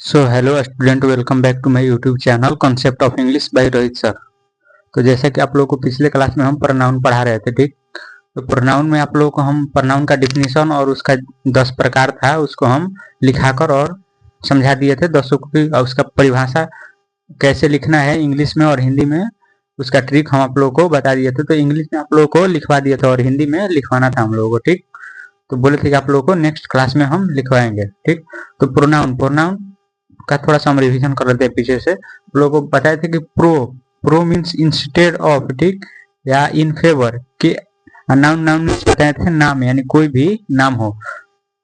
So hello student, welcome back to my YouTube channel concept of English by Rohit sir. तो जैसा कि आप लोगों को पिछले क्लास में हम प्रोनाउन पढ़ा रहे थे, ठीक। तो प्रोनाउन में आप लोगों को हम प्रोनाउन का डिफिनीशन और उसका 10 प्रकार था, उसको हम लिखाकर और समझा दिए थे 10 को भी, और उसका परिभाषा कैसे लिखना है इंग्लिश में और हिंदी में, उसका ट्रिक हम आप लोगों को बता दिए थे। तो इंग्लिश में आप लोगों को लिखवा दिया था और हिंदी में लिखवाना था हम लोगों को, ठीक। तो बोले थे कि आप लोगों को नेक्स्ट क्लास में हम लिखवाएंगे, ठीक। तो प्रोनाउन प्रोनाउन का थोड़ा सा हम रिवीजन कर लेते हैं पीछे से। आप लोगों को बताए थे कि pro pro means instead of, ठीक, या इन फेवर के। नाउन नाउन मीन्स बताए थे नाम, यानी कोई भी नाम हो।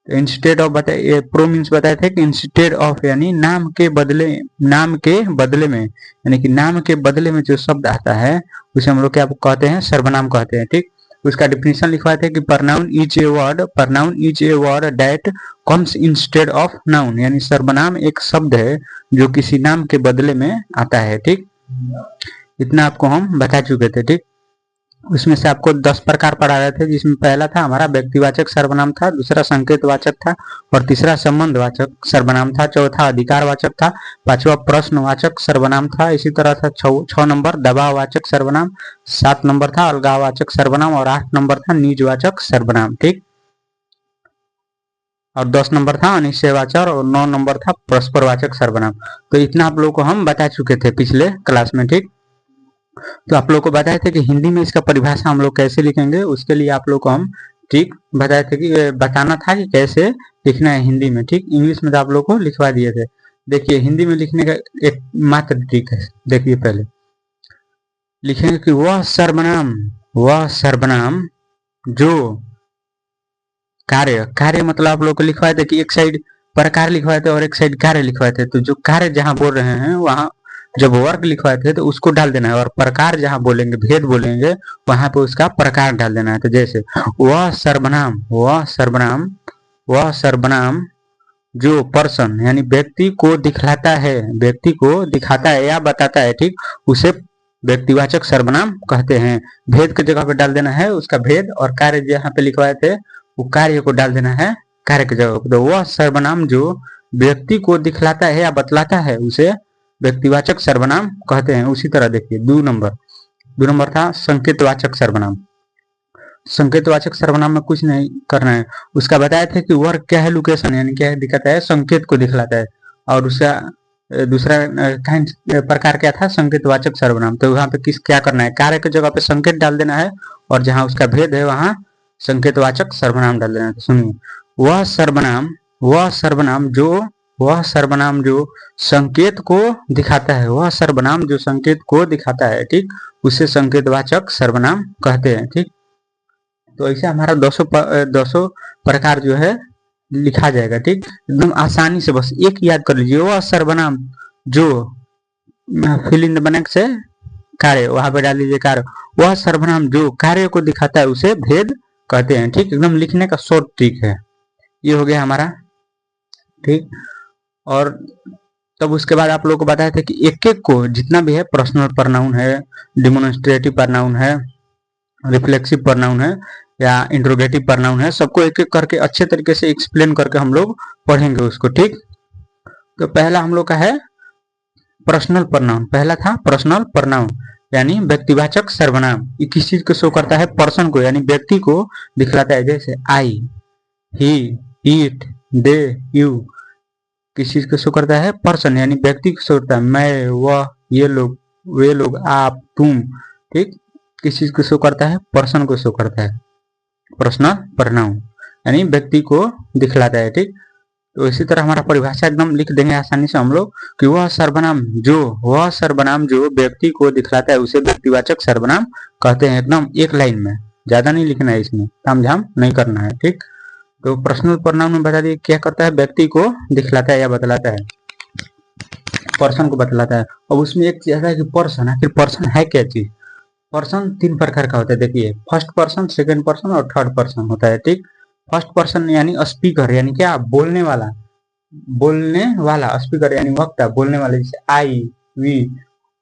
तो इंस्टेड ऑफ बताए, प्रो मीन्स बताए थे कि इंस्टेड ऑफ यानी नाम के बदले में, यानी कि नाम के बदले में जो शब्द आता है उसे हम लोग क्या कहते हैं, सर्वनाम कहते हैं, ठीक। उसका डिफिनीशन लिखवाए थे कि pronoun is a word that comes instead of noun, यानी सर्वनाम एक शब्द है जो किसी नाम के बदले में आता है, ठीक। इतना आपको हम बता चुके थे, ठीक। उसमें से आपको 10 प्रकार पढ़ा रहे थे, जिसमें पहला था हमारा व्यक्तिवाचक सर्वनाम था, दूसरा संकेतवाचक था, और तीसरा संबंधवाचक सर्वनाम था, चौथा अधिकारवाचक था, पांचवा प्रश्नवाचक सर्वनाम था, इसी तरह था 6 नंबर दबाववाचक सर्वनाम, 7 नंबर था अलगाववाचक सर्वनाम, और 8 नंबर था निजवाचक सर्वनाम, ठीक। और 10 नंबर था अनिश्चयवाचक, और 9 नंबर था परस्परवाचक सर्वनाम। तो इतना आप लोगों को हम बता चुके थे पिछले क्लास में, ठीक। तो आप लोग को बताए थे कि हिंदी में इसका परिभाषा हम लोग कैसे लिखेंगे, उसके लिए आप लोग को हम ठीक बताए थे कि बताना था कि कैसे लिखना है हिंदी में, ठीक। इंग्लिश में तो आप लोग को लिखवा दिए थे। देखिए हिंदी में लिखने का एक मात्र ट्रिक है। देखिए पहले लिखेंगे कि वह सर्वनाम जो कार्य मतलब आप लोग को लिखवाए थे कि एक साइड प्रकार लिखवाए थे और एक साइड कार्य लिखवाए थे। तो जो कार्य जहां बोल रहे हैं वहां जब वर्ग लिखवाए थे तो उसको डाल देना है, और प्रकार जहां बोलेंगे, भेद बोलेंगे, वहां पे उसका प्रकार डाल देना है। तो जैसे वह सर्वनाम जो पर्सन यानी व्यक्ति को दिखाता है या बताता है, ठीक, उसे व्यक्तिवाचक सर्वनाम कहते हैं। भेद की जगह पे डाल देना है उसका भेद, और कार्य जहाँ पे लिखवाए थे वो कार्य को डाल देना है कार्य की जगह पे। तो वह सर्वनाम जो व्यक्ति को दिखलाता है या बतलाता है उसे व्यक्तिवाचक सर्वनाम कहते हैं। उसी तरह देखिए 2 नंबर था संकेतवाचक सर्वनाम। संकेतवाचक सर्वनाम में कुछ नहीं करना है, उसका बताए थे कि वर्ग क्या है, लोकेशन यानी क्या दिखाता है, संकेत को दिखलाता है। और उसका दूसरा प्रकार क्या था, संकेतवाचक सर्वनाम। तो वहां पे क्या करना है, कार्य की जगह पे संकेत डाल देना है, और जहां उसका भेद है वहां संकेतवाचक सर्वनाम डाल देना है। तो सुनिए, वह सर्वनाम जो संकेत को दिखाता है, वह सर्वनाम जो संकेत को दिखाता है, ठीक, उसे संकेतवाचक सर्वनाम कहते हैं, ठीक। तो ऐसे हमारा 200 प्रकार जो है लिखा जाएगा, ठीक। एकदम आसानी से बस एक याद कर लीजिए, वह सर्वनाम जो फिल इन द ब्लैंक से कार्य, वहां पे डाल लीजिए कार्य। वह सर्वनाम जो कार्य को दिखाता है उसे भेद कहते हैं, ठीक। एकदम लिखने का शॉर्ट ट्रिक है ये, हो गया हमारा, ठीक। और तब उसके बाद आप लोगों को बताया था कि एक एक को जितना भी है, पर्सनल प्रोनाउन है, डिमोन्स्ट्रेटिव प्रोनाउन है, रिफ्लेक्सिव प्रोनाउन है, या इंट्रोगेटिव प्रोनाउन है, सबको एक एक करके अच्छे तरीके से एक्सप्लेन करके हम लोग पढ़ेंगे उसको, ठीक। तो पहला हम लोग का है पर्सनल प्रोनाउन। पहला था पर्सनल प्रोनाउन यानी व्यक्तिवाचक सर्वनाम। ये किस चीज को शो करता है, पर्सन को यानी व्यक्ति को दिखलाता है। जैसे आई, ही, इट, दे, यू, किस चीज को शो करता है, पर्सन यानी व्यक्ति को शो करता है। मैं, वह, ये लोग, वे लोग, आप, तुम, ठीक, किस चीज को शो करता है, पर्सन को शो करता है। पर्सनल प्रोनाउन यानी व्यक्ति को दिखलाता है, ठीक। तो इसी तरह हमारा परिभाषा एकदम लिख देंगे आसानी से हम लोग कि वह सर्वनाम जो व्यक्ति को दिखलाता है उसे व्यक्तिवाचक सर्वनाम कहते हैं। एकदम एक लाइन में, ज्यादा नहीं लिखना है, इसमें तामझाम नहीं करना है, ठीक। तो पर्सनल प्रोनाउन में बता दिए क्या करता है, व्यक्ति को दिखलाता है या बतलाता है, पर्सन को बतलाता है। अब उसमें एक चीज है कि पर्सन, आखिर पर्सन है क्या चीज। पर्सन 3 प्रकार का होता है। देखिए फर्स्ट पर्सन, सेकंड पर्सन और थर्ड पर्सन होता है, ठीक। फर्स्ट पर्सन यानी स्पीकर, यानी क्या, बोलने वाला स्पीकर यानी वक्ता, बोलने वाले। जैसे आई, वी,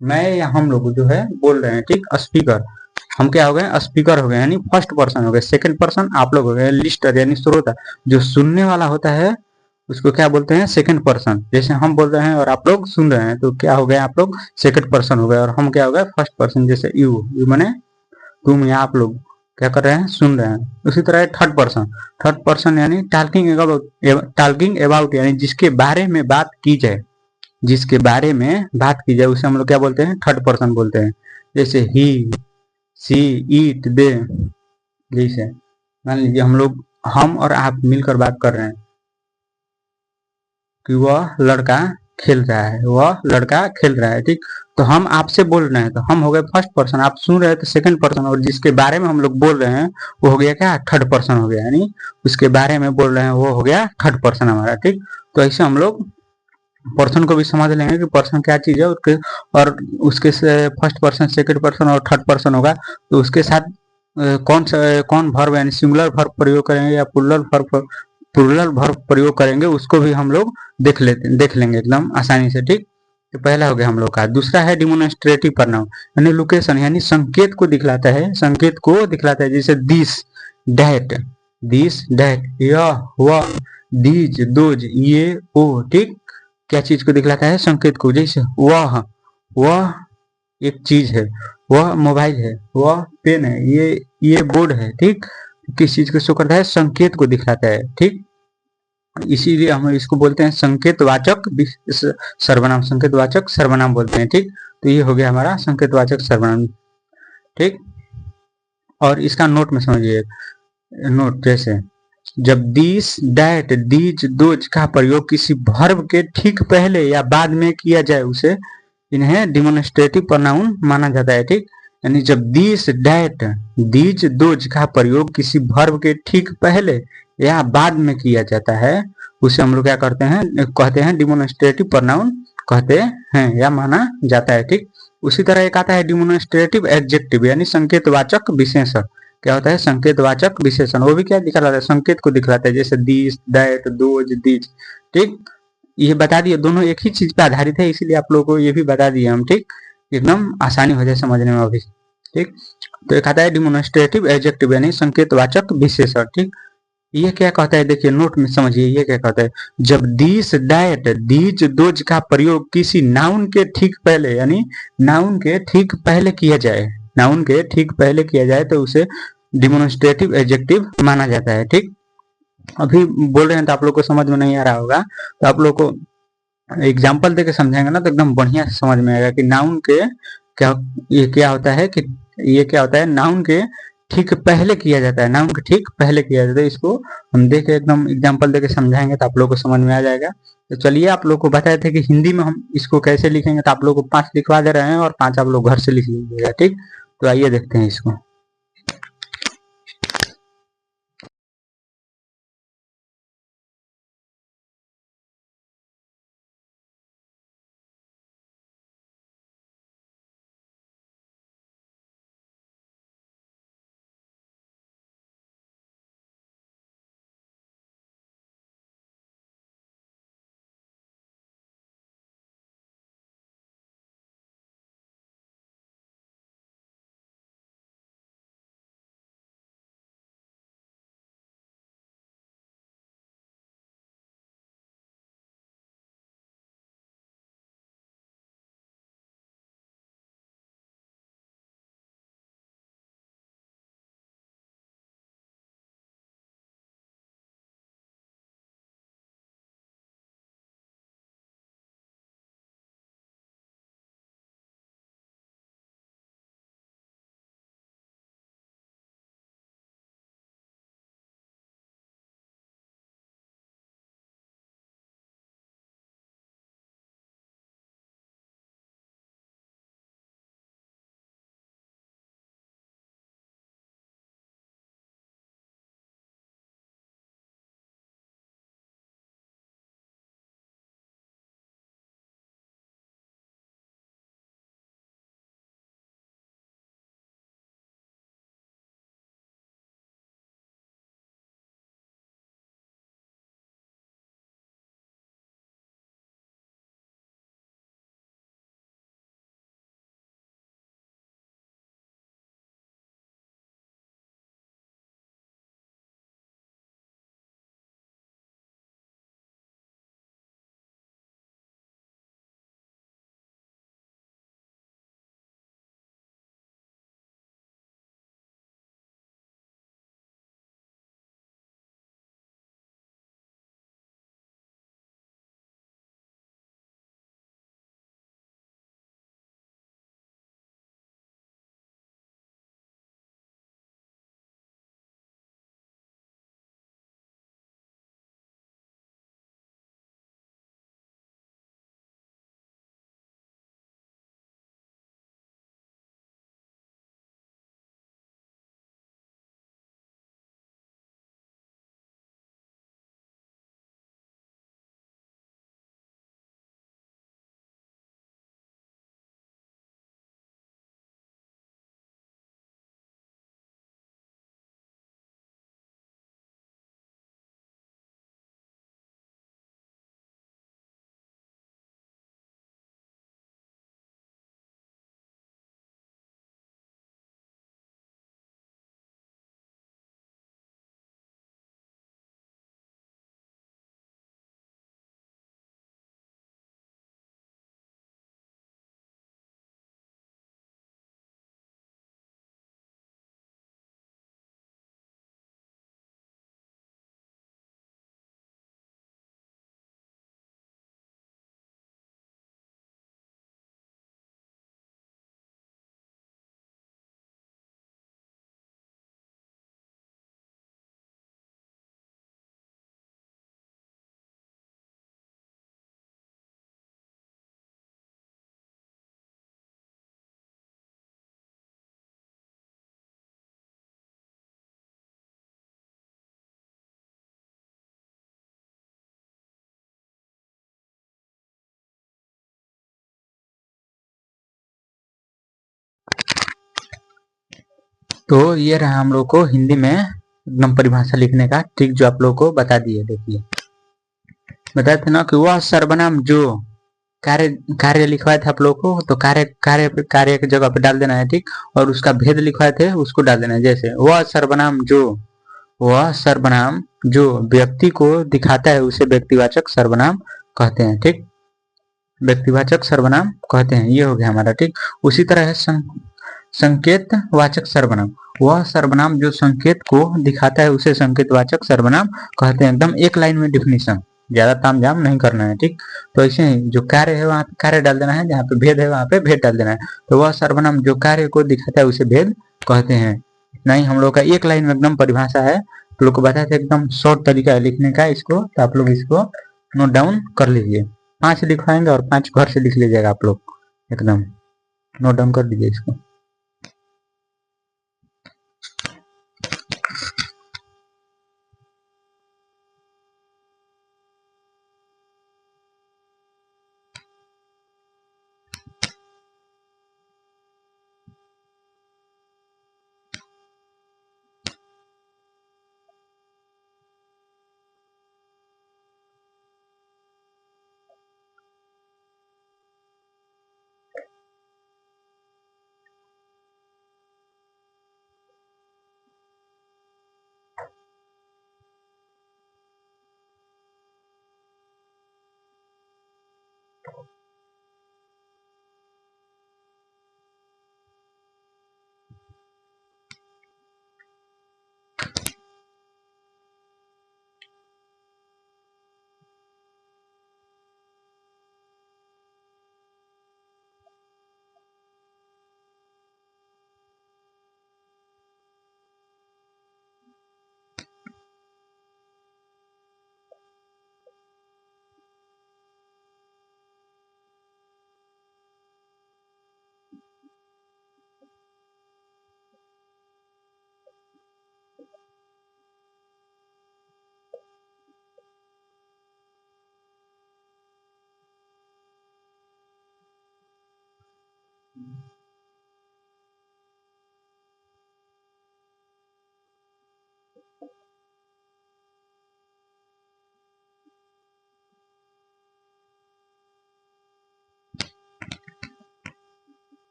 मैं या हम लोग जो है बोल रहे हैं, ठीक, स्पीकर। हम क्या हो गए, स्पीकर हो गए यानी फर्स्ट पर्सन हो गए। सेकंड पर्सन आप लोग हो गए लिस्टर यानी श्रोता, जो सुनने वाला होता है उसको क्या बोलते हैं, सेकंड पर्सन। जैसे हम बोल रहे हैं और आप लोग सुन रहे हैं तो क्या हो गया, आप लोग सेकंड पर्सन हो गए और हम क्या हो गए, फर्स्ट पर्सन। जैसे यू माने तुम या आप लोग क्या कर रहे हैं, सुन रहे हैं। उसी तरह थर्ड पर्सन, थर्ड पर्सन यानी टॉकिंग अबाउट यानी जिसके बारे में बात की जाए, जिसके बारे में बात की जाए उसे हम लोग क्या बोलते हैं, थर्ड पर्सन बोलते हैं। जैसे ही, सी, ईट, दे। जैसे मान लीजिए हम और आप मिलकर बात कर रहे हैं कि वह लड़का खेल रहा है, वह लड़का खेल रहा है, ठीक। तो हम आपसे बोल रहे हैं तो हम हो गए फर्स्ट पर्सन, आप सुन रहे हैं तो सेकंड पर्सन, और जिसके बारे में हम लोग बोल रहे हैं वो हो गया क्या, थर्ड पर्सन हो गया। यानी उसके बारे में बोल रहे हैं वो हो गया थर्ड पर्सन हमारा, ठीक। तो ऐसे हम लोग पर्सन को भी समझ लेंगे कि पर्सन क्या चीज है, और उसके फर्स्ट पर्सन, सेकंड पर्सन और थर्ड पर्सन होगा तो उसके साथ कौन वर्ब यानी सिंगुलर वर्ब प्रयोग करेंगे या प्लूरल वर्ब प्रयोग करेंगे उसको भी हम लोग देख लेंगे एकदम आसानी से, ठीक। तो पहला हो गया हम लोग का। दूसरा है डिमोन्स्ट्रेटिव प्रोनाउन यानी लोकेशन यानी संकेत को दिखलाता है, संकेत को दिखलाता है। जैसे दिस डैट, यह वह, दीज दोज, ये वो, ठीक। क्या चीज को दिखलाता है, संकेत को। जैसे वह एक चीज है, वह मोबाइल है, वह पेन है, ये बोर्ड है, ठीक। किस चीज को शो करता है, संकेत को दिखलाता है, ठीक। इसीलिए हम इसको बोलते हैं संकेतवाचक सर्वनाम, संकेतवाचक सर्वनाम बोलते हैं, ठीक। तो ये हो गया हमारा संकेतवाचक सर्वनाम, ठीक। और इसका नोट में समझिए, नोट जैसे जब दिस डैट दीज दोज का प्रयोग किसी वर्ब के ठीक पहले या बाद में किया जाए उसे इन्हें डिमोन्स्ट्रेटिव प्रोनाउन माना जाता है, ठीक। यानी जब दिस डैट दीज दोज का प्रयोग किसी वर्ब के ठीक पहले या बाद में किया जाता है उसे हम लोग क्या करते हैं, कहते हैं डिमोन्स्ट्रेटिव प्रोनाउन कहते हैं या माना जाता है, ठीक। उसी तरह एक आता है डिमोन्स्ट्रेटिव एडजेक्टिव यानी संकेतवाचक विशेषण। क्या होता है, संकेतवाचक विशेषण। वो भी क्या दिखलाता है, संकेत को दिखलाता है। जैसे दिस दैट दोज दीज, ठीक। ये बता दिए, दोनों एक ही चीज पे आधारित है इसीलिए आप लोगों को ये भी बता दिए हम, ठीक। एकदम आसानी हो जाए समझने में अभी, ठीक। तो एक आता है डिमोन्स्ट्रेटिव एडजेक्टिव यानी संकेतवाचक विशेषण, ठीक। ये क्या कहता है, देखिए नोट में समझिए, ये क्या कहता है, जब दिस दैट दीज दोज का प्रयोग किसी नाउन के ठीक पहले यानी नाउन के ठीक पहले किया जाए, नाउन के ठीक पहले किया जाए तो उसे डिमोन्स्ट्रेटिव एडजेक्टिव माना जाता है, ठीक। अभी बोल रहे हैं तो आप लोग को समझ में नहीं आ रहा होगा तो आप लोग को एग्जाम्पल देके समझाएंगे ना तो एकदम बढ़िया से समझ में आएगा कि नाउन के क्या, ये क्या होता है कि ये क्या होता है, नाउन के ठीक पहले किया जाता है, नाउन के ठीक पहले किया जाता है। इसको हम देखे एकदम एग्जाम्पल देके समझाएंगे तो आप लोग को समझ में आ जाएगा। तो चलिए आप लोग को बताए थे कि हिंदी में हम इसको कैसे लिखेंगे, तो आप लोग को 5 लिखवा दे रहे हैं और 5 आप लोग घर से लिख लीजिएगा, ठीक। तो आइए देखते हैं इसको। तो ये रहा हम लोग को हिंदी में एकदम परिभाषा लिखने का ट्रिक जो आप लोग को बता दिए। देखिए बताए थे ना कि वह सर्वनाम जो कार्य कार्य लिखवाए थे आप लोग को, तो कार्य की जगह पे डाल देना है, ठीक। और उसका भेद लिखवाए थे उसको डाल देना है। जैसे वह सर्वनाम जो व्यक्ति को दिखाता है उसे व्यक्तिवाचक सर्वनाम कहते हैं, ठीक। व्यक्तिवाचक सर्वनाम कहते हैं, ये हो गया हमारा, ठीक। उसी तरह है संकेत वाचक सर्वनाम। वह सर्वनाम जो संकेत को दिखाता है उसे संकेतवाचक सर्वनाम कहते हैं। एकदम एक लाइन में डिफिनीशन, ज्यादा तामझाम नहीं करना है, ठीक। तो ऐसे ही जो कार्य है वहां पे कार्य डाल देना है, जहाँ पे भेद है वहां पे भेद डाल देना है। तो वह सर्वनाम जो कार्य को दिखाता है उसे भेद कहते हैं। इतना ही हम लोग का एक लाइन में एकदम परिभाषा है। आप लोग को बताया था, एकदम शॉर्ट तरीका है लिखने का इसको, तो आप लोग इसको नोट डाउन कर लीजिए। 5 लिखवाएंगे और 5 घर से लिख लीजिएगा आप लोग, एकदम नोट डाउन कर लीजिए इसको।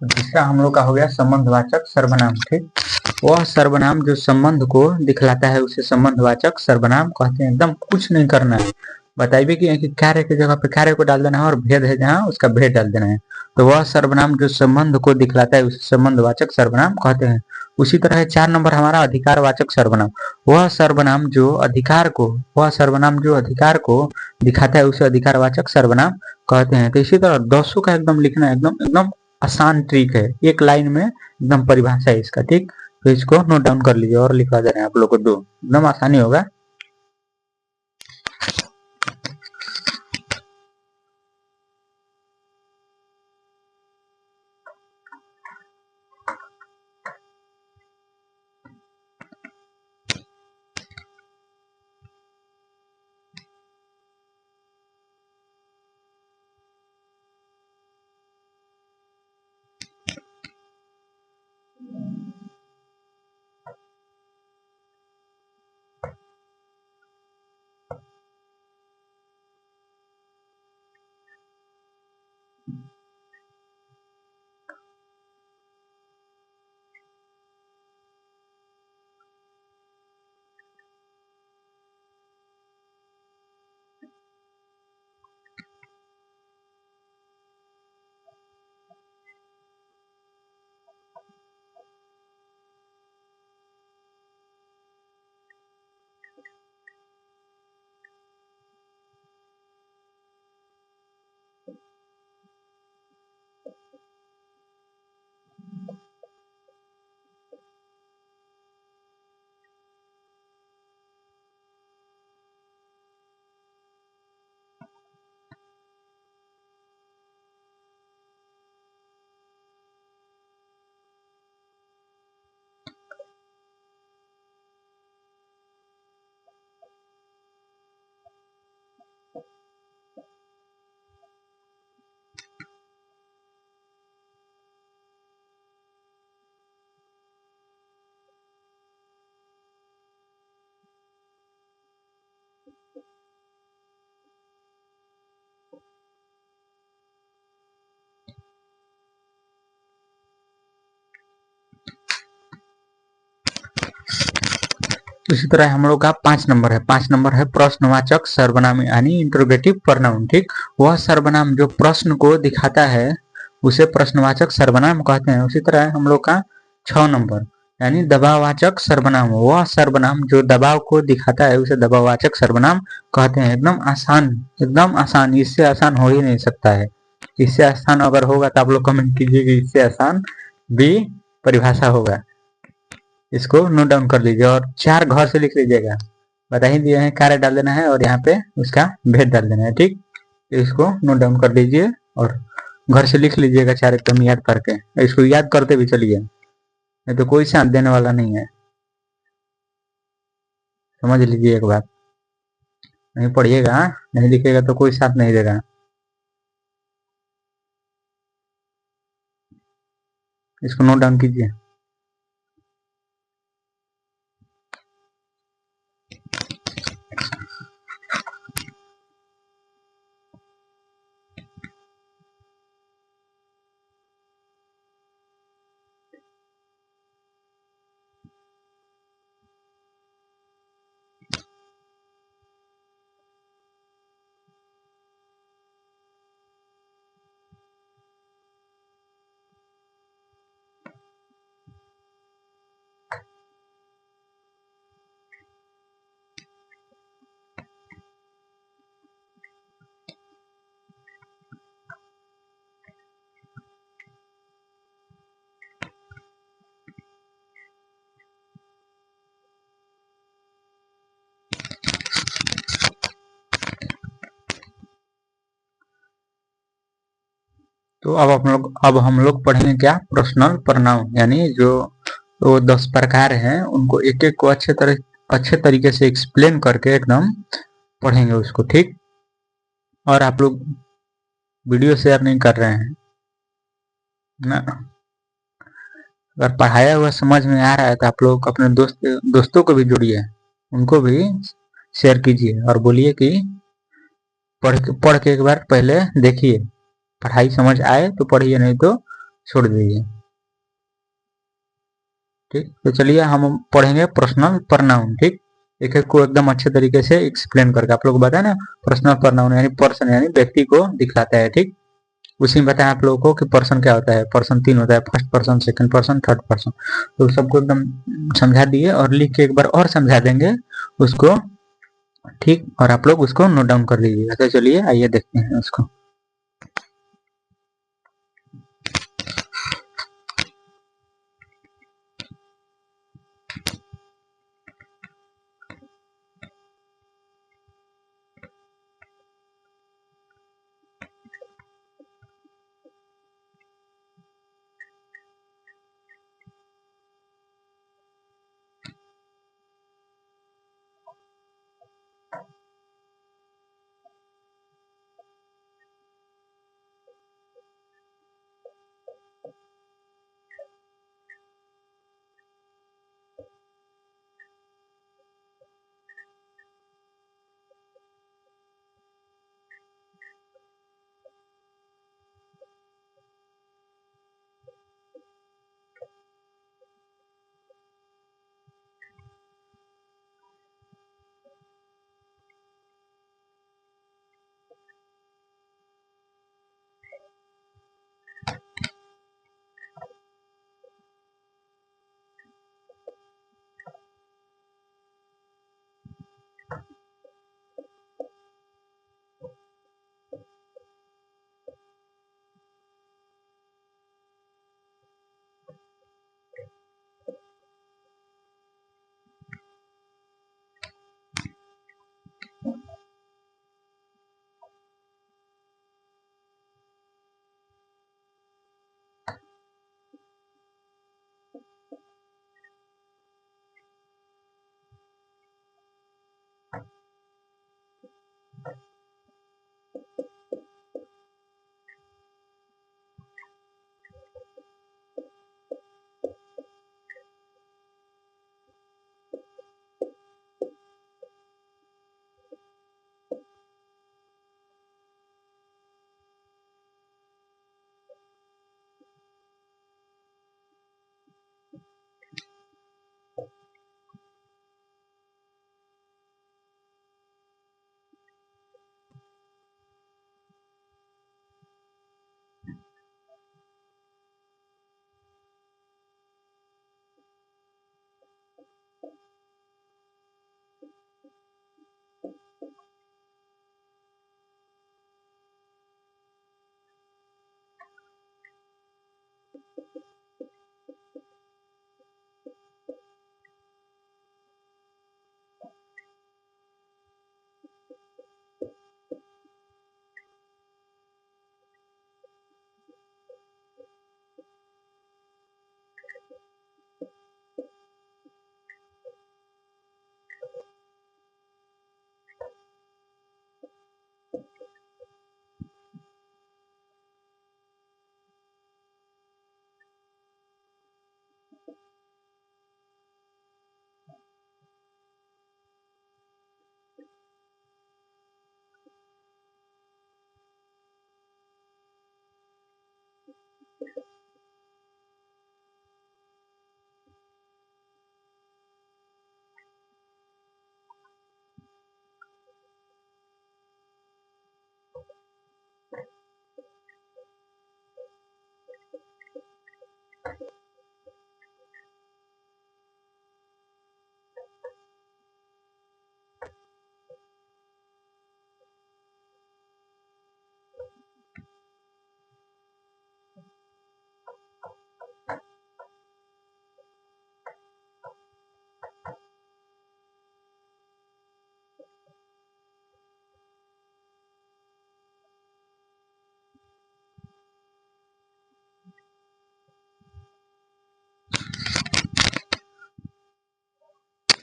तीसरा हम लोग का हो गया संबंधवाचक सर्वनाम, ठीक। वह सर्वनाम जो संबंध को दिखलाता है उसे संबंधवाचक सर्वनाम कहते हैं। एकदम कुछ नहीं करना है, बताइए कि कार्य की जगह पे कार्य को डाल देना है और भेद है जहाँ उसका भेद डाल देना है। तो वह सर्वनाम जो संबंध को दिखलाता है उसे संबंधवाचक सर्वनाम कहते हैं। उसी तरह है 4 नंबर हमारा अधिकारवाचक सर्वनाम। वह सर्वनाम जो अधिकार को दिखाता है उसे अधिकारवाचक सर्वनाम कहते हैं। तो इसी तरह 10 का एकदम लिखना है, एकदम एकदम आसान ट्रिक है, एक लाइन में एकदम परिभाषा है इसका, ठीक। तो इसको नोट डाउन कर लीजिए और लिखवा दे रहे हैं आप लोग को 2, एकदम आसानी होगा। इसी तरह हम लोग का 5 नंबर है। 5 नंबर है प्रश्नवाचक सर्वनाम यानी इंट्रोगेटिव प्रोनाउन। ठीक, वह सर्वनाम जो प्रश्न को दिखाता है उसे प्रश्नवाचक सर्वनाम कहते हैं। उसी तरह हम लोग का 6 नंबर यानी दबाववाचक सर्वनाम, वह सर्वनाम जो दबाव को दिखाता है उसे दबाववाचक सर्वनाम कहते हैं। एकदम आसान, एकदम आसान, इससे आसान हो ही नहीं सकता है। इससे आसान अगर होगा तो आप लोग कमेंट कीजिए कि इससे आसान भी परिभाषा होगा। इसको नोट डाउन कर लीजिए और 4 घर से लिख लीजिएगा। बता ही दिए हैं, कार्य डाल देना है और यहाँ पे उसका भेद डाल देना है। ठीक, इसको नोट डाउन कर लीजिए और घर से लिख लीजिएगा 4 एकदम याद करके। इसको याद करते भी चलिए, नहीं तो कोई साथ देने वाला नहीं है। समझ लीजिए एक बात, नहीं पढ़िएगा, नहीं लिखिएगा तो कोई साथ नहीं देगा। इसको नोट डाउन कीजिए। तो अब हम लोग पढ़ेंगे क्या, पर्सनल प्रोनाउन, यानी जो वो 10 प्रकार हैं उनको एक एक को अच्छे तरीके से एक्सप्लेन करके एकदम पढ़ेंगे उसको। ठीक, और आप लोग वीडियो शेयर नहीं कर रहे हैं ना। अगर पढ़ाया हुआ समझ में आ रहा है तो आप लोग अपने दोस्तों को भी जोड़िए, उनको भी शेयर कीजिए और बोलिए कि पढ़ के एक बार पहले देखिए, पढ़ाई समझ आए तो पढ़िए, नहीं तो छोड़ दीजिए। ठीक, तो चलिए हम पढ़ेंगे पर्सनल प्रोनाउन। ठीक, एक एक को एकदम अच्छे तरीके से एक्सप्लेन करके। आप लोग बताए ना, पर्सनल प्रोनाउन यानी पर्सन यानी व्यक्ति को दिखलाता है। ठीक, उसी में बताया आप लोगों को कि पर्सन क्या होता है। पर्सन 3 होता है, first person, second person, third person. तो सबको एकदम समझा दिए और लिख के एक बार और समझा देंगे उसको। ठीक, और आप लोग उसको नोट डाउन कर लीजिएगा। तो चलिए आइए देखते हैं उसको।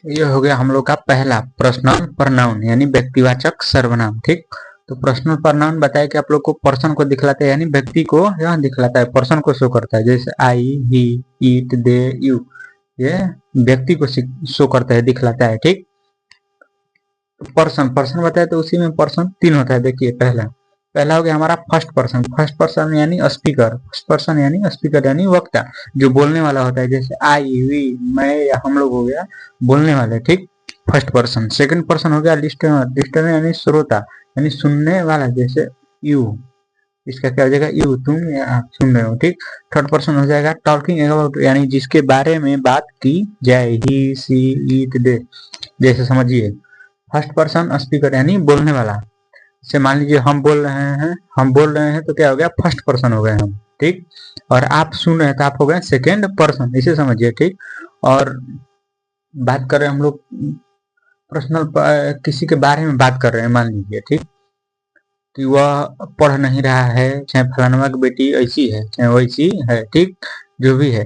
ये हो गया हम लोग का पहला पर्सनल प्रनाउन यानी व्यक्तिवाचक सर्वनाम। ठीक, तो पर्सनल प्रनाउन बताया कि आप लोग को पर्सन को दिखलाता है यानी व्यक्ति को यह दिखलाता है, पर्सन को शो करता है। जैसे आई, ही, इट, दे, यू, ये व्यक्ति को शो करता है, दिखलाता है। ठीक, पर्सन पर्सन बताया तो उसी में पर्सन तीन होता है। देखिए पहला पहला हो गया हमारा फर्स्ट पर्सन। फर्स्ट पर्सन यानी स्पीकर, फर्स्ट पर्सन यानी स्पीकर यानी वक्ता, जो बोलने वाला होता है। जैसे आई, वी, मैं या हम लोग हो गया बोलने वाले। ठीक, फर्स्ट पर्सन। सेकंड पर्सन हो गया लिस्टनर, लिस्टनर यानी श्रोता यानी सुनने वाला। जैसे यू, इसका क्या हो जाएगा, यू तुम या आप सुन रहे हो। ठीक, थर्ड पर्सन हो जाएगा टॉकिंग अबाउट यानी जिसके बारे में बात की जाए। ही, सी, इट, दे, जैसे समझिए फर्स्ट पर्सन स्पीकर यानी बोलने वाला। जैसे मान लीजिए हम बोल रहे हैं तो क्या हो गया, फर्स्ट पर्सन हो गए हम। ठीक, और आप सुन रहे हैं तो आप हो गए सेकेंड पर्सन, इसे समझिए। ठीक, और बात कर रहे हैं हम लोग पर्सनल, किसी के बारे में बात कर रहे हैं मान लीजिए। ठीक, कि वह पढ़ नहीं रहा है, चाहे फलानवा की बेटी ऐसी है चाहे वैसी है। ठीक, जो भी है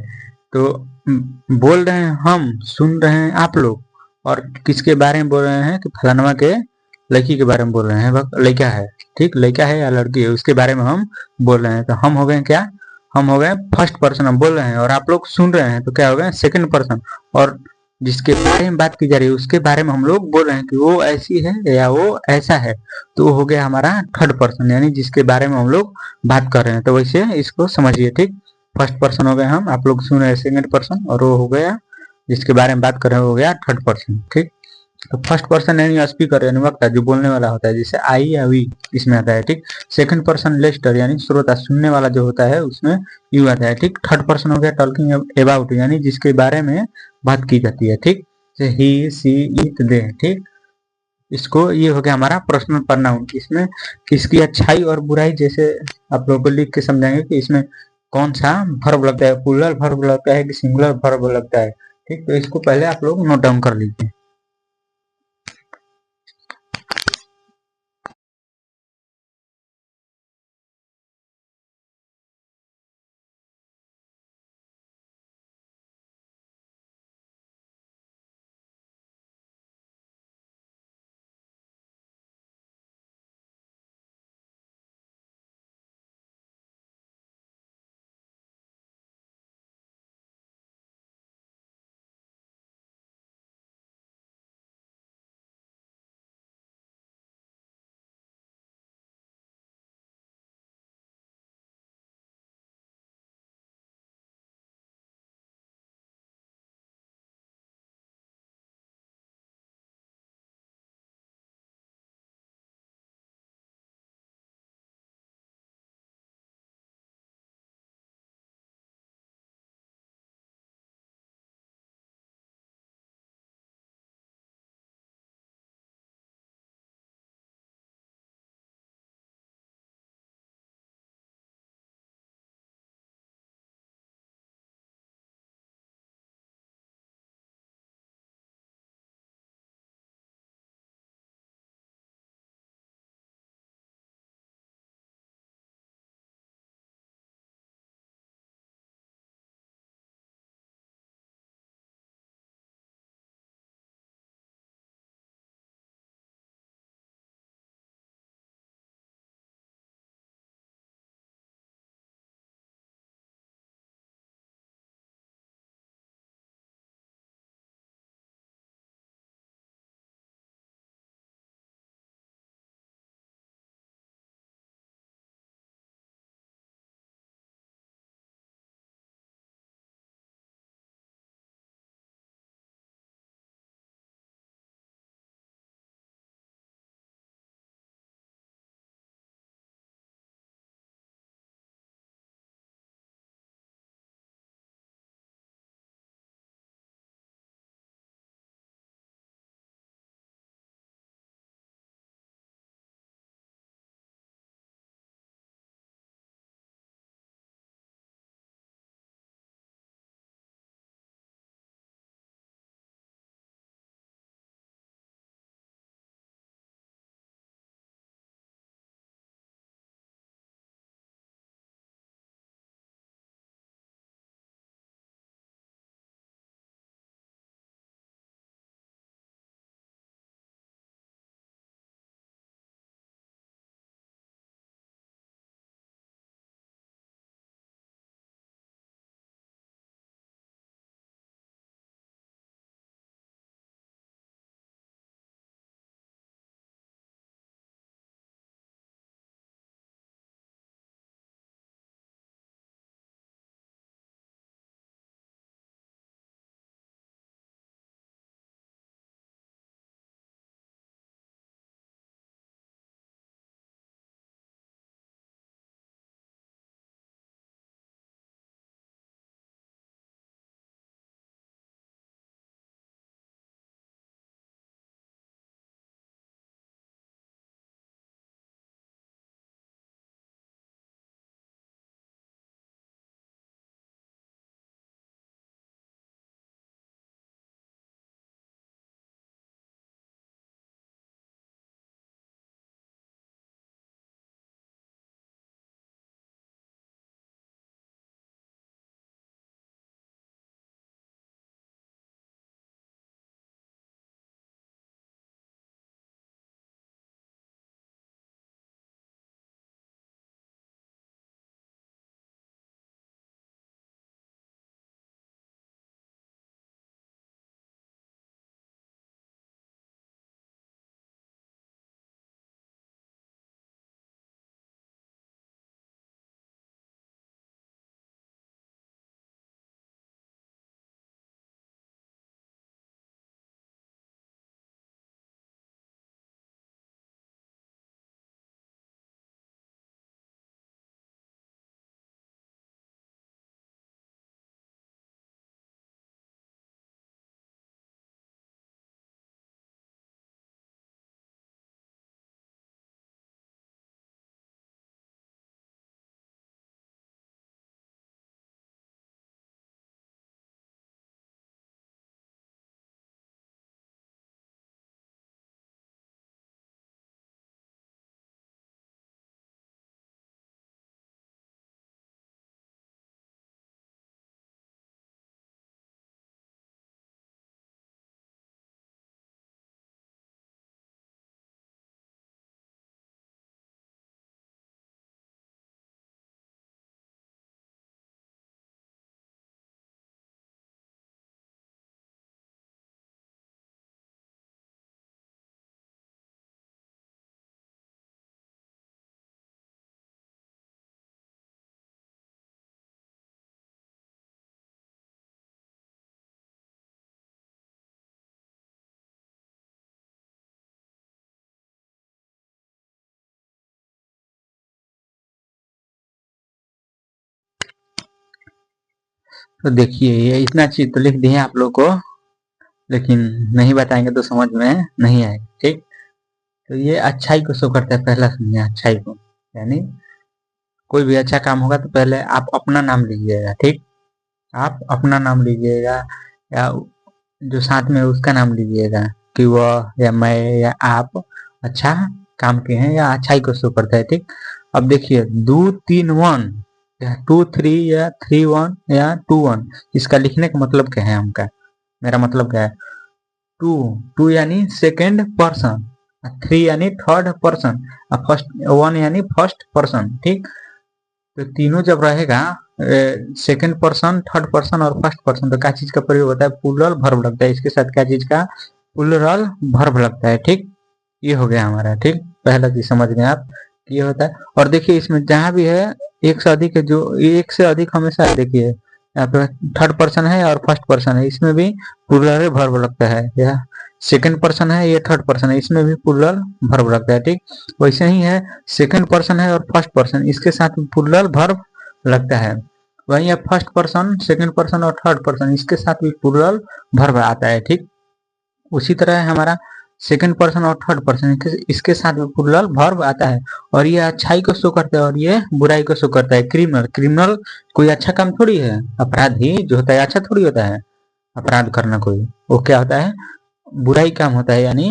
तो बोल रहे हैं हम, सुन रहे हैं आप लोग, और किसके बारे में बोल रहे हैं कि फलानवा के लड़की के बारे में बोल रहे हैं। वह लड़का है, ठीक, लड़का है या लड़की है उसके बारे में हम बोल रहे हैं। तो हम हो गए क्या, हम हो गए फर्स्ट पर्सन, हम बोल रहे हैं और आप लोग सुन रहे हैं तो क्या हो गए सेकंड पर्सन। और जिसके बारे में बात की जा रही है उसके बारे में हम लोग बोल रहे हैं कि वो ऐसी है या वो ऐसा है, तो वो हो गया हमारा थर्ड पर्सन यानी जिसके बारे में हम लोग बात कर रहे हैं। तो वैसे इसको समझिए। ठीक, फर्स्ट पर्सन हो गए हम, आप लोग सुन रहे हैं सेकंड पर्सन, और वो हो गया जिसके बारे में बात कर रहे हैं हो गया थर्ड पर्सन। ठीक, तो फर्स्ट पर्सन यानी स्पीकर यानी वक्ता जो बोलने वाला होता है, जैसे आई या वी इसमें आता है। ठीक, सेकंड पर्सन लिस्टर यानी श्रोता सुनने वाला जो होता है उसमें यू आता है। ठीक, थर्ड पर्सन हो गया टॉकिंग अबाउट यानी जिसके बारे में बात की जाती है। ठीक, जैसे ही, सी, इट, दे। ठीक, इसको ये हो गया हमारा पर्सनल प्रोनाउन। इसमें इसकी अच्छाई और बुराई जैसे आप लोगों को लिख के समझाएंगे कि इसमें कौन सा वर्ब लगता है, प्लूरल वर्ब लगता है कि सिंगुलर वर्ब लगता है। ठीक, तो इसको पहले आप लोग नोट डाउन कर लीजिए। तो देखिए ये इतना चीज तो लिख दिए आप लोग को, लेकिन नहीं बताएंगे तो समझ में नहीं आएगा। ठीक, तो ये अच्छाई को शो करता है, पहला समझिए अच्छाई को, यानी कोई भी अच्छा काम होगा तो पहले आप अपना नाम लीजिएगा। ठीक, आप अपना नाम लीजिएगा या जो साथ में उसका नाम लीजिएगा कि वह या मैं या आप अच्छा काम किए हैं, या अच्छाई को शो करता है। ठीक, अब देखिए 2 3 1 या 2 3 या 3 1 या 2 1, इसका लिखने का मतलब क्या है हमका, मेरा मतलब क्या है, टू टू यानी सेकेंड पर्सन, 3 यानी थर्ड पर्सन, और फर्स्ट 1 यानी फर्स्ट पर्सन। ठीक, तो तीनों जब रहेगा सेकंड पर्सन, थर्ड पर्सन और फर्स्ट पर्सन, तो क्या चीज का प्रयोग होता है, प्लूरल वर्ब लगता है। इसके साथ क्या चीज का, प्लूरल वर्ब लगता है। ठीक, ये हो गया हमारा। ठीक, पहला चीज समझ गए आप, ये होता है। और देखिए इसमें जहां भी है एक से अधिक है, जो एक से अधिक हमेशा देखिए यहाँ पे थर्ड पर्सन है और फर्स्ट पर्सन है, इसमें भी प्लूरल वर्ब लगता है। या सेकंड पर्सन है, ये थर्ड पर्सन है, इसमें भी प्लूरल वर्ब लगता है। ठीक, वैसे ही है, सेकंड पर्सन है और फर्स्ट पर्सन, इसके साथ प्लूरल वर्ब लगता है। वहीं है फर्स्ट पर्सन, सेकंड पर्सन और थर्ड पर्सन, इसके साथ भी प्लूरल वर्ब आता है। ठीक, उसी तरह है हमारा सेकंड पर्सन और थर्ड पर्सन, इसके साथ भी प्लूरल वर्ब आता है। और ये अच्छाई को शो करता है और ये बुराई को शो करता है। क्रिमिनल, क्रिमिनल कोई अच्छा काम थोड़ी है, अपराधी जो होता है अच्छा थोड़ी होता है, अपराध करना कोई, वो क्या होता है, बुराई काम होता है, यानी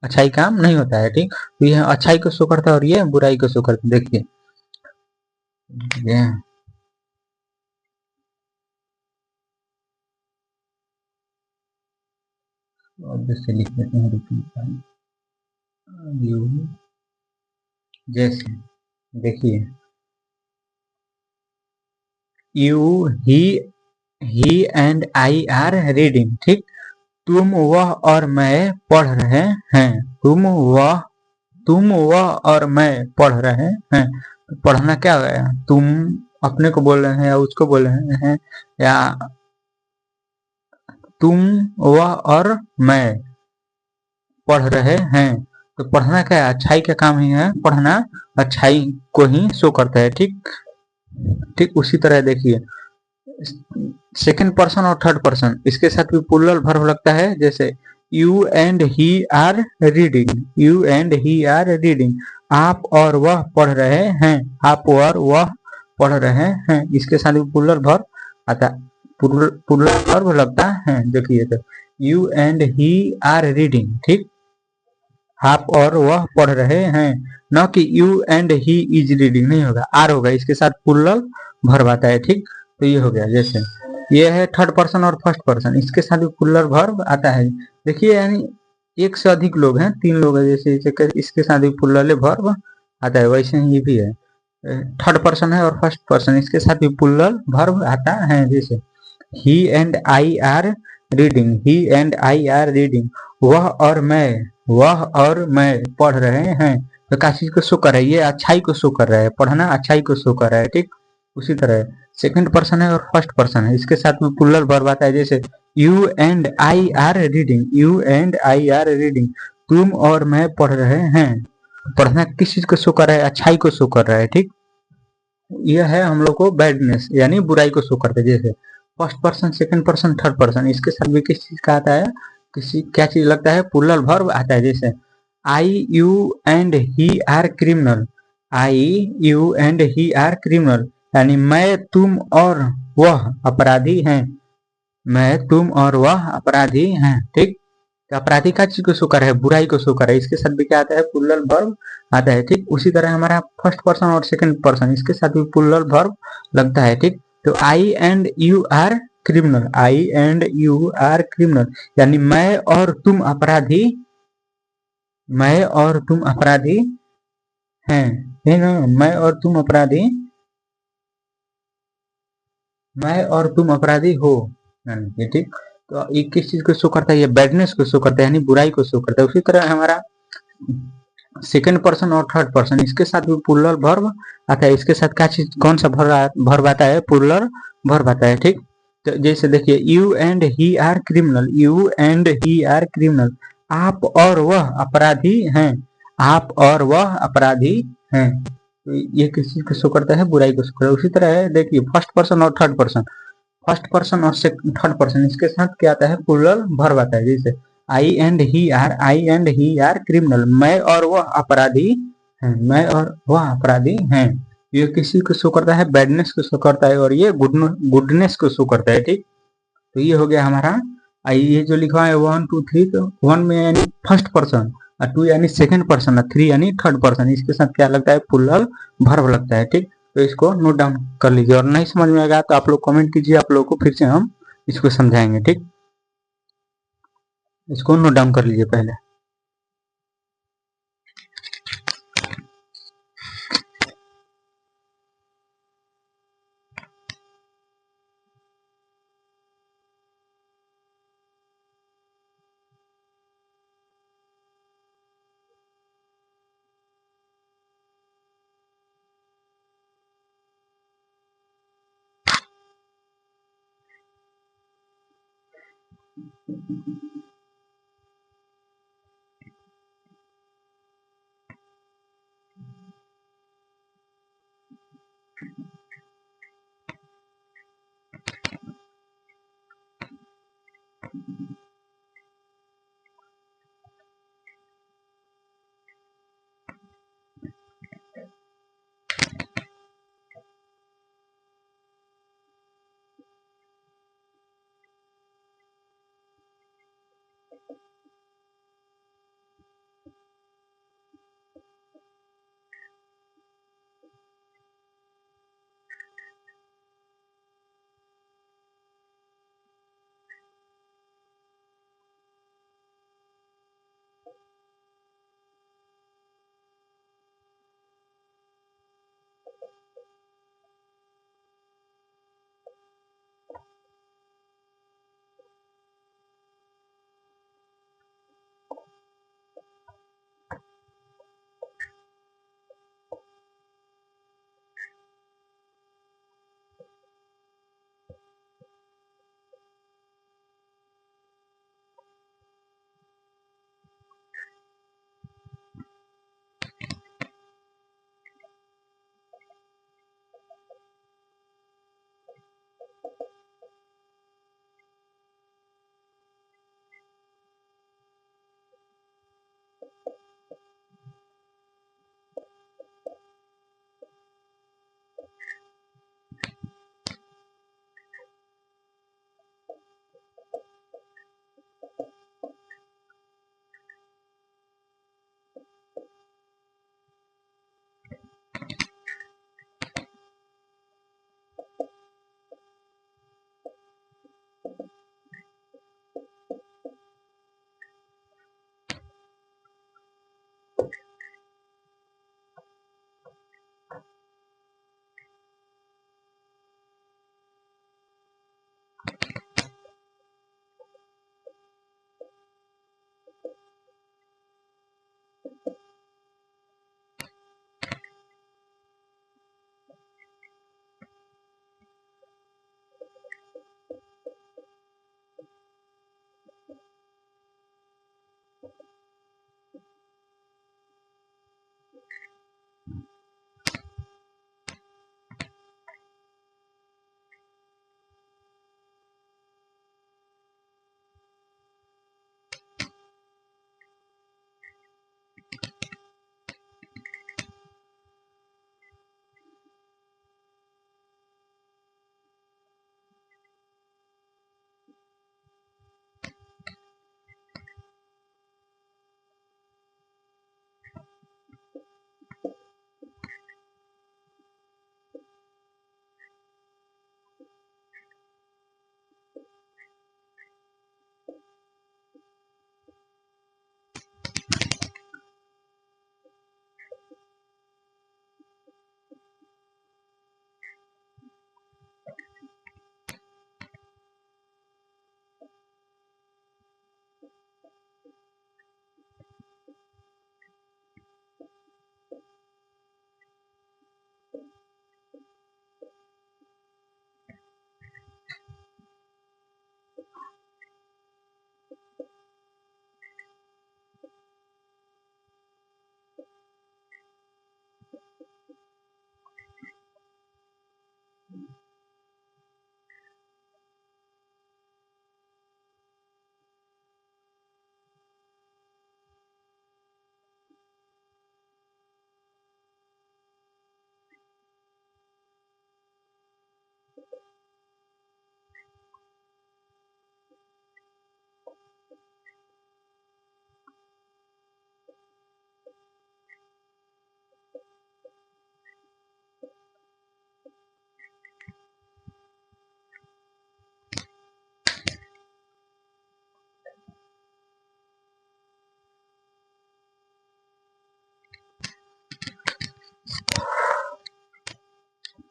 अच्छाई काम नहीं होता है। ठीक, तो ये अच्छाई को शो करता है और ये बुराई को शो करता है। देखिए जैसे लिख देते हैं, जैसे देखिए you he and I are reading. ठीक, तुम वह और मैं पढ़ रहे हैं, तुम वह और मैं पढ़ रहे हैं। तो पढ़ना क्या है, तुम अपने को बोल रहे हैं या उसको बोल रहे हैं, या तुम वह और मैं पढ़ रहे हैं। तो पढ़ना क्या है, अच्छाई का काम ही है, पढ़ना अच्छाई को ही शो करता है। ठीक, ठीक उसी तरह देखिए सेकंड पर्सन और थर्ड पर्सन, इसके साथ भी प्लूरल वर्ब लगता है। जैसे you and he are reading, you and he are reading, आप और वह पढ़ रहे हैं, आप और वह पढ़ रहे हैं, इसके साथ भी प्लूरल वर्ब आता, प्लूरल वर्ब लगता है। देखिए तो you and he are reading. ठीक, आप और वह पढ़ रहे हैं, न कि you and he is reading, नहीं होगा, आर होगा, इसके साथ प्लूरल वर्ब आता है। ठीक, तो ये हो गया। जैसे ये है थर्ड पर्सन और फर्स्ट पर्सन, इसके साथ भी प्लूरल वर्ब आता है। देखिए यानी एक से अधिक लोग हैं, 3 लोग हैं, जैसे इसके साथ भी प्लूरल वर्ब आता है, वैसे ही ये भी है। थर्ड पर्सन है और फर्स्ट पर्सन, इसके साथ भी प्लूरल वर्ब आता है। जैसे he and I are reading, he and I are reading, वह और मैं पढ़ रहे हैं। तो क्या चीज को शो कर रहा है, ये अच्छाई को शो कर रहा है, पढ़ना अच्छाई को शो कर रहा है। ठीक, उसी तरह सेकंड पर्सन है और फर्स्ट पर्सन है, इसके साथ में प्लूरल वर्ब आता है। जैसे you and I are reading, you and I are reading, तुम और मैं पढ़ रहे हैं। पढ़ना किस चीज को शो कर रहा है, अच्छाई को शो कर रहा है। ठीक, यह है हम लोग को बैडनेस यानी बुराई को शो करता है। जैसे first person, second person, third person, इसके साथ भी किस चीज का आता है, किसी क्या चीज लगता है, प्लूरल वर्ब आता है। जैसे I you and he are criminal, I you and he are criminal, यानी मैं तुम और वह अपराधी हैं, मैं तुम और वह अपराधी हैं। ठीक, तो अपराधी का चीज को शो कर है, बुराई को शो कर है, इसके साथ भी क्या आता है, प्लूरल वर्ब आता है। ठीक, उसी तरह हमारा फर्स्ट पर्सन और सेकंड पर्सन, इसके साथ भी प्लूरल वर्ब लगता है। ठीक, तो I and you are criminal, I and you are criminal, यानी मैं और तुम अपराधी, मैं और तुम अपराधी हैं, है ना, मैं और तुम अपराधी, मैं और तुम अपराधी हो, यानी ठीक। तो ये किस चीज को शो करता है, ये बैडनेस को शो करता है, यानी बुराई को शो करता है। उसी तरह हमारा सेकंड पर्सन और थर्ड पर्सन, इसके साथ भी प्लूरल वर्ब आता है। इसके साथ क्या चीज, कौन सा वर्ब आता है, प्लूरल वर्ब आता है। ठीक, तो जैसे देखिए you and he are criminal, you and he are criminal, आप और वह अपराधी हैं, आप और वह अपराधी हैं। तो ये किस चीज को शो करता है, बुराई को शो करता है। उसी तरह है देखिए फर्स्ट पर्सन और थर्ड पर्सन, फर्स्ट पर्सन और थर्ड पर्सन इसके साथ क्या आता है, प्लूरल वर्ब आता है। जैसे आई एंड ही आर क्रिमिनल, मैं और वह अपराधी हैं, मैं और वह अपराधी हैं। ये किसी को शो करता है, बैडनेस को शो करता है, और ये गुडनेस को शो करता है। ठीक, तो ये हो गया हमारा। ये जो लिखा है 1 2 3, तो 1 में यानी फर्स्ट पर्सन, और 2 यानी सेकंड पर्सन, और 3 यानी थर्ड पर्सन, इसके साथ क्या लगता है, प्लूरल वर्ब लगता है। ठीक, तो इसको नोट डाउन कर लीजिए, और नहीं समझ में आएगा तो आप लोग कमेंट कीजिए, आप लोगों को फिर से हम इसको समझाएंगे। ठीक, इसको नोट डाउन कर लीजिए पहले।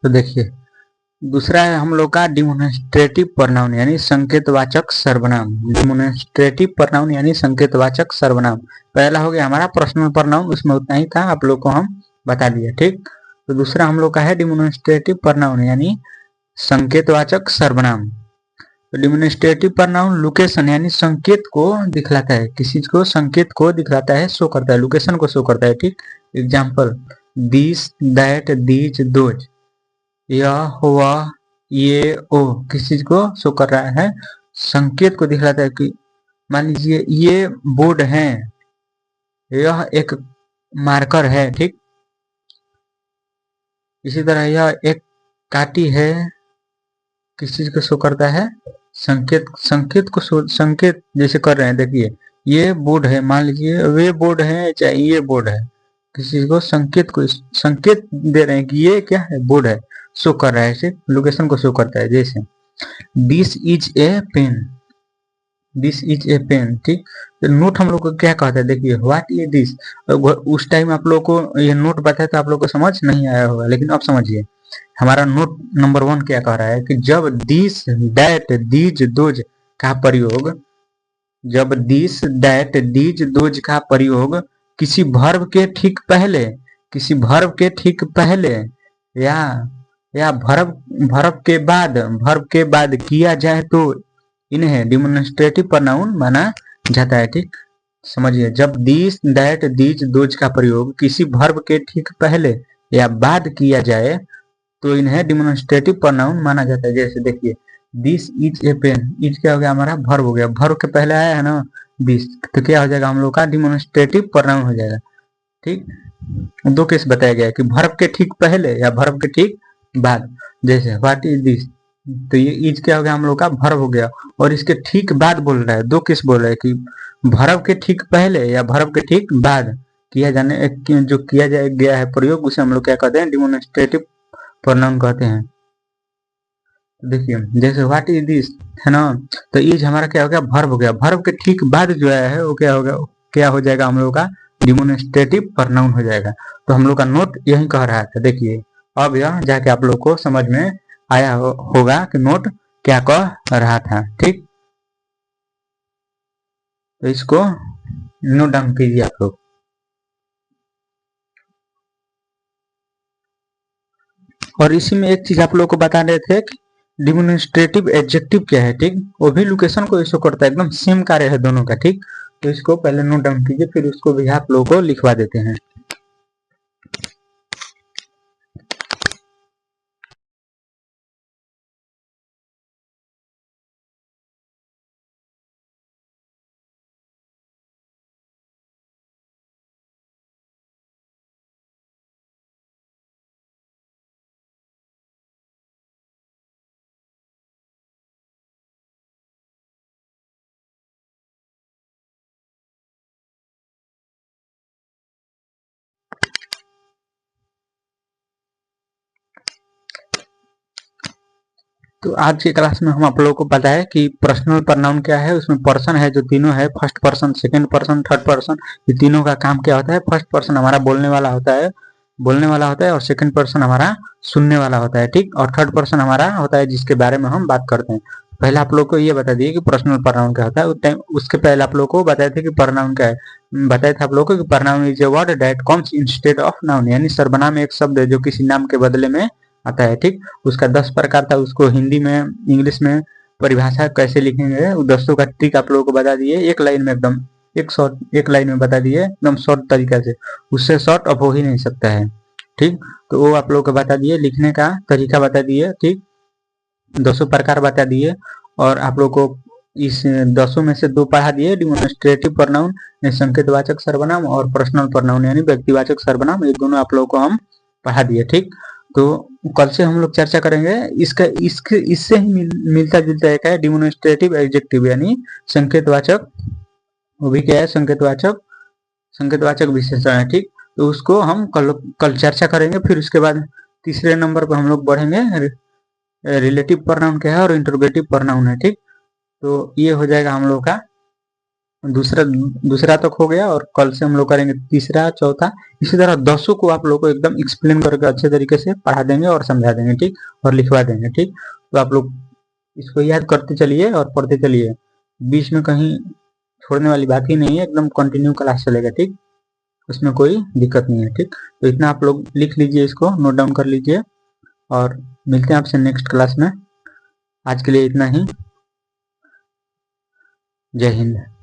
तो देखिए दूसरा है हम लोग का डिमोन्स्ट्रेटिव प्रनाउन यानी संकेतवाचक सर्वनाम। डिमोन्स्ट्रेटिव प्रनाउन यानी संकेतवाचक सर्वनाम। पहला हो गया हमारा पर्सनल प्रनाउन, उसमें उतना ही था, आप लोग को हम बता दिए। ठीक, तो दूसरा हम लोग का है डिमोन्स्ट्रेटिव प्रनाउन यानी संकेतवाचक सर्वनाम। तो डिमोन्स्ट्रेटिव प्रनाउन लोकेशन यानी संकेत को दिखलाता है, किसी को संकेत को दिखलाता है, शो करता है, लोकेशन को शो करता है। ठीक, example this, that, these, those, यह, वह, ये, ओ, किस चीज को शो कर रहा है, संकेत को दिखलाता है। कि मान लीजिए ये बोर्ड है, यह एक मार्कर है। ठीक, इसी तरह यह एक काटी है, किस चीज को शो करता है, संकेत, संकेत को संकेत जैसे कर रहे हैं। देखिए ये बोर्ड है, मान लीजिए वे बोर्ड है चाहे ये बोर्ड है, किसी को संकेत दे रहे हैं कि ये क्या है, बोर्ड है, शो कर रहा है, सिर्फ लोकेशन को शो करता है। जैसे this is a pen, this is a pen. ठीक, तो नोट हम लोग को क्या कहता है, देखिए व्हाट इज दिस। उस टाइम आप लोग को ये नोट बताया तो आप लोग को समझ नहीं आया होगा, लेकिन अब समझिए हमारा नोट नंबर 1 क्या कह रहा है कि जब दिस, दैट, दीज, दोज का प्रयोग, जब दिस, दैट, दीज, दोज का प्रयोग किसी वर्ब के ठीक पहले, किसी वर्ब के ठीक पहले या वर्ब के बाद किया जाए तो इन्हें डिमोन्स्ट्रेटिव प्रनाउन माना जाता है। ठीक, समझिए जब दिस, दैट, दीज, दोज का प्रयोग किसी वर्ब के ठीक पहले या बाद किया जाए तो इन्हें डिमोन्स्ट्रेटिव प्रनाउन माना जाता है। जैसे देखिए this is a pen, is क्या हो गया हमारा, वर्ब हो गया, वर्ब के पहले आया है ना दिस, तो क्या हो जाएगा हम लोग का डिमोन्स्ट्रेटिव प्रनाउन हो जाएगा। ठीक, दो केस बताया गया है कि वर्ब के ठीक पहले या वर्ब के ठीक बाद। जैसे व्हाट इज दिस, तो ये इज क्या हो गया हम लोग का, वर्ब हो गया, और इसके ठीक बाद बोल रहा है, दो केस बोल रहा है कि वर्ब के ठीक पहले या वर्ब के ठीक बाद किया जाने, जो किया जाए गया है प्रयोग, उसे हम लोग क्या कहते हैं, डिमोन्स्ट्रेटिव प्रनाउन कहते हैं। देखिए जैसे व्हाट इज दिस है ना, तो इज हमारा क्या हो गया, वर्ब हो गया, वर्ब के ठीक बाद जो आया है वो क्या हो गया, क्या हो जाएगा हम लोग का डिमोन्स्ट्रेटिव प्रनाउन हो जाएगा। तो हम लोग का नोट यही कह रहा था। देखिए अब यह जाके आप लोग को समझ में आया होगा कि नोट क्या कह रहा था। ठीक, तो इसको नोट डाउन कीजिए आप लोग। और इसी में एक चीज आप लोग को बता रहे थे कि डिमोन्स्ट्रेटिव एडजेक्टिव क्या है। ठीक, वो भी लोकेशन को इशू करता है, एकदम सेम कार्य है दोनों का। ठीक, तो इसको पहले नोट डाउन कीजिए, फिर उसको भी आप लोगों को लिखवा देते हैं। तो आज की क्लास में हम आप लोगों को बताया कि पर्सनल प्रनाउन क्या है। उसमें पर्सन है जो तीनों है, first person, second person, third person. ये तीनों का काम क्या होता है, फर्स्ट पर्सन हमारा बोलने वाला होता है, और सेकंड पर्सन हमारा सुनने वाला होता है। ठीक, और थर्ड पर्सन हमारा होता है जिसके बारे में हम बात करते हैं। पहले आप लोग को ये बता दिए कि पर्सनल प्रनाउन क्या होता है। उसके पहले आप लोग को बताए थे कि प्रनाउन क्या है। बताए थे आप लोग को कि pronoun is a word that comes instead of noun, यानी सर्वनाम एक शब्द है जो किसी नाम के बदले में आता है। ठीक, उसका 10 प्रकार था, उसको हिंदी में, इंग्लिश में परिभाषा कैसे लिखेंगे वो 10 का ट्रिक आप लोगों को बता दिए, एक लाइन में, एकदम एक लाइन में बता दिए, एकदम शॉर्ट तरीका से। उससे शॉर्ट अब हो ही नहीं सकता है। ठीक, तो वो आप लोगों को बता दिए, लिखने का तरीका बता दिए। ठीक, 200 प्रकार बता दिए, और आप लोग को इस 10 में से 2 पढ़ा दिए, डिमोन्स्ट्रेटिव प्रनाउन संकेतवाचक सर्वनाम और पर्सनल प्रनाउन यानी व्यक्तिवाचक सर्वनाम, ये दोनों आप लोगों को हम पढ़ा दिए। ठीक, तो कल से हम लोग चर्चा करेंगे इसके इससे ही मिलता जुलता एक है डिमोन्स्ट्रेटिव एडजेक्टिव यानी संकेतवाचक, वो भी क्या है, संकेतवाचक विशेषण है। ठीक, तो उसको हम कल चर्चा करेंगे। फिर उसके बाद तीसरे नंबर पर हम लोग बढ़ेंगे, रिलेटिव प्रनाउन क्या है और इंटरोगेटिव प्रनाउन है। ठीक, तो ये हो जाएगा हम लोग का दूसरा दूसरा तक हो गया, और कल से हम लोग करेंगे तीसरा, चौथा। इसी तरह 10 को आप लोग को एकदम एक्सप्लेन करके अच्छे तरीके से पढ़ा देंगे और समझा देंगे, ठीक, और लिखवा देंगे, ठीक। तो आप लोग इसको याद करते चलिए और पढ़ते चलिए, बीच में कहीं छोड़ने वाली बात ही नहीं है, एकदम कंटिन्यू क्लास चलेगा, ठीक, उसमें कोई दिक्कत नहीं है, ठीक। तो इतना आप लोग लिख लीजिए, इसको नोट डाउन कर लीजिए, और मिलते हैं आपसे नेक्स्ट क्लास में। आज के लिए इतना ही। जय हिंद।